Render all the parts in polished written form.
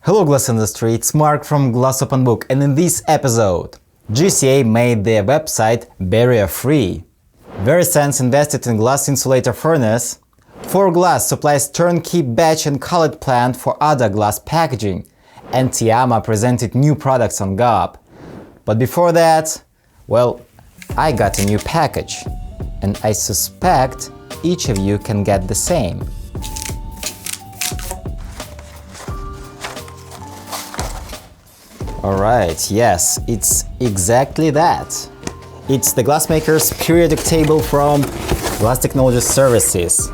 Hello Glass Industry, it's Mark from Glass Open Book, and in this episode, GCA made their website barrier-free. Verescence invested in glass insulator furnace. Forglass supplies turnkey batch and cullet plant for Ardagh glass packaging. And Tiama presented new products on GCA. But before that, well, I got a new package. And I suspect each of you can get the same. Alright, yes, it's exactly that. It's the Glassmakers periodic table from Glass Technology Services.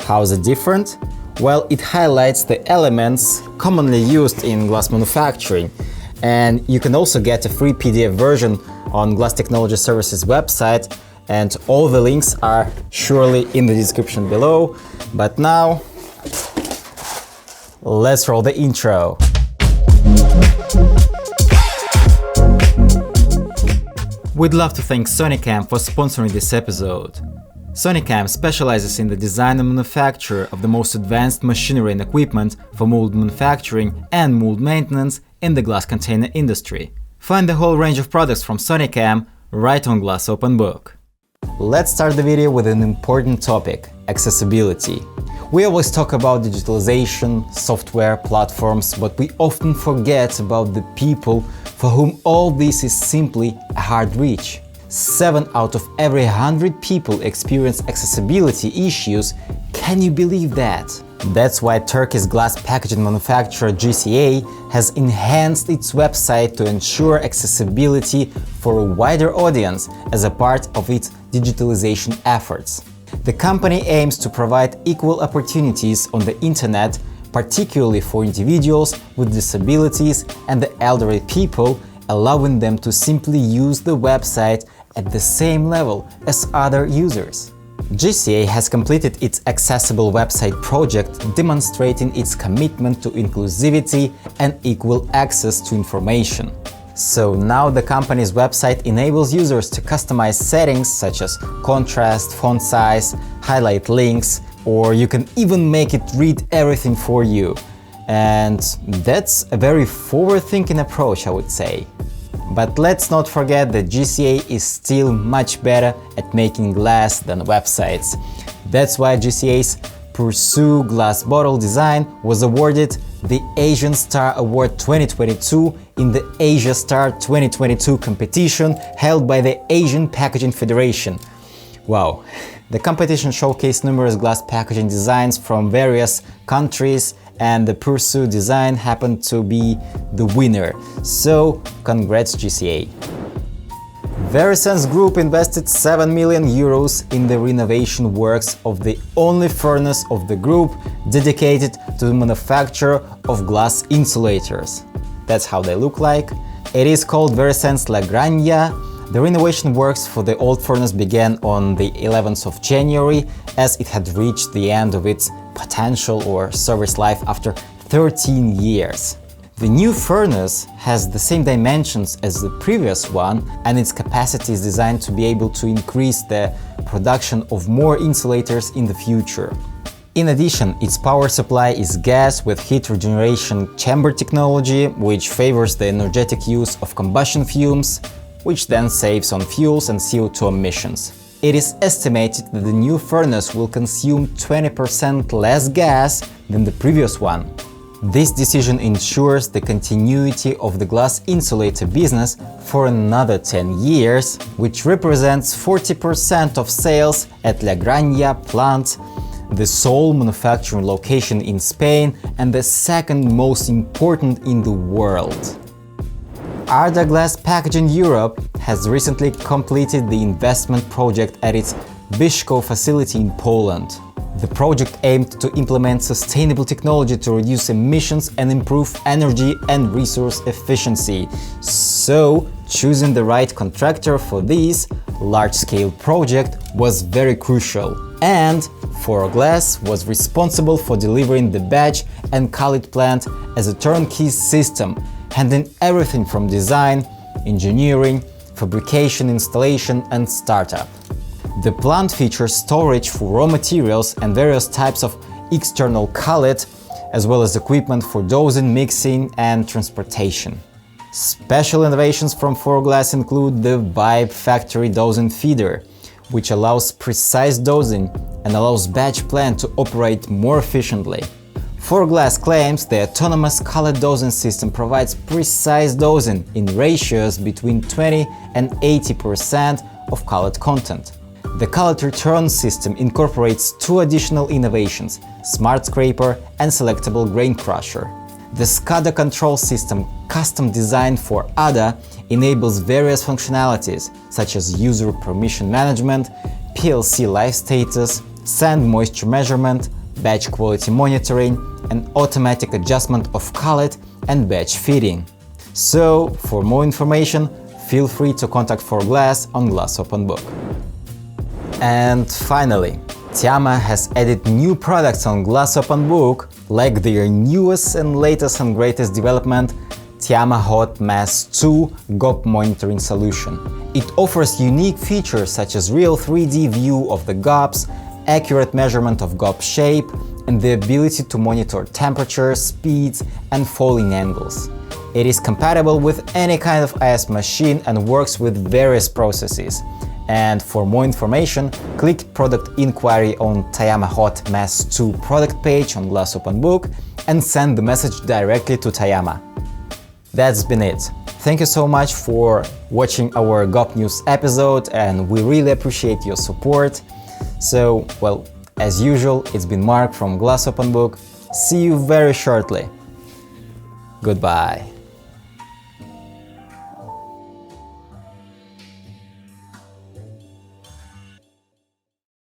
How is it different? Well, it highlights the elements commonly used in glass manufacturing. And you can also get a free PDF version on Glass Technology Services website, and all the links are surely in the description below. But now, let's roll the intro. We'd love to thank Sonicam for sponsoring this episode. Sonicam specializes in the design and manufacture of the most advanced machinery and equipment for mold manufacturing and mold maintenance in the glass container industry. Find the whole range of products from Sonicam right on Glass Open Book. Let's start the video with an important topic: accessibility. We always talk about digitalization, software, platforms, but we often forget about the people for whom all this is simply a hard reach. 7 out of every 100 people experience accessibility issues. Can you believe that? That's why Turkey's glass packaging manufacturer GCA has enhanced its website to ensure accessibility for a wider audience as a part of its digitalization efforts. The company aims to provide equal opportunities on the internet, particularly for individuals with disabilities and the elderly people, allowing them to simply use the website at the same level as other users. GCA has completed its accessible website project, demonstrating its commitment to inclusivity and equal access to information. So now the company's website enables users to customize settings such as contrast, font size, highlight links, or you can even make it read everything for you. And that's a very forward-thinking approach, I would say. But let's not forget that GCA is still much better at making glass than websites. That's why GCA's Pürsu glass bottle design was awarded the AsiaStar Award 2022 in the AsiaStar 2022 competition held by the Asian Packaging Federation. Wow! The competition showcased numerous glass packaging designs from various countries, and the Pürsu design happened to be the winner. So, congrats GCA! Verescence Group invested 7 million euros in the renovation works of the only furnace of the group dedicated to the manufacture of glass insulators. That's how they look like. It is called Verescence La Granja. The renovation works for the old furnace began on the 11th of January, as it had reached the end of its potential or service life after 13 years. The new furnace has the same dimensions as the previous one, and its capacity is designed to be able to increase the production of more insulators in the future. In addition, its power supply is gas with heat regeneration chamber technology, which favors the energetic use of combustion fumes, which then saves on fuels and CO2 emissions. It is estimated that the new furnace will consume 20% less gas than the previous one. This decision ensures the continuity of the glass insulator business for another 10 years, which represents 40% of sales at La Granja plant, the sole manufacturing location in Spain and the second most important in the world. Ardagh Glass Packaging Europe has recently completed the investment project at its Biszko facility in Poland. The project aimed to implement sustainable technology to reduce emissions and improve energy and resource efficiency. So, choosing the right contractor for this large-scale project was very crucial. And Forglass was responsible for delivering the batch and cullet plant as a turnkey system, handling everything from design, engineering, fabrication, installation, and startup. The plant features storage for raw materials and various types of external cullet, as well as equipment for dosing, mixing, and transportation. Special innovations from Forglass include the Vibe Factory Dosing Feeder, which allows precise dosing and allows batch plant to operate more efficiently. Forglass claims the autonomous cullet dosing system provides precise dosing in ratios between 20 and 80% of cullet content. The cullet return system incorporates two additional innovations: Smart Scraper and Selectable Grain Crusher. The SCADA control system, custom designed for Ardagh, enables various functionalities such as user permission management, PLC life status, sand moisture measurement, batch quality monitoring, and automatic adjustment of cullet and batch feeding. So, for more information, feel free to contact Forglass on Glass Open Book. And finally, Tiama has added new products on Glass Open Book, like their newest and latest and greatest development, Tiama HOT Mass 2 GOP monitoring solution. It offers unique features such as real 3D view of the GOPs, accurate measurement of GOP shape, and the ability to monitor temperature, speeds, and falling angles. It is compatible with any kind of IS machine and works with various processes. And for more information, click product inquiry on Tiama HOT Mass 2 product page on Glass Open Book and send the message directly to Tiama. That's been it. Thank you so much for watching our GOP News episode, and we really appreciate your support. So, well, as usual, it's been Mark from Glass Open Book. See you very shortly. Goodbye.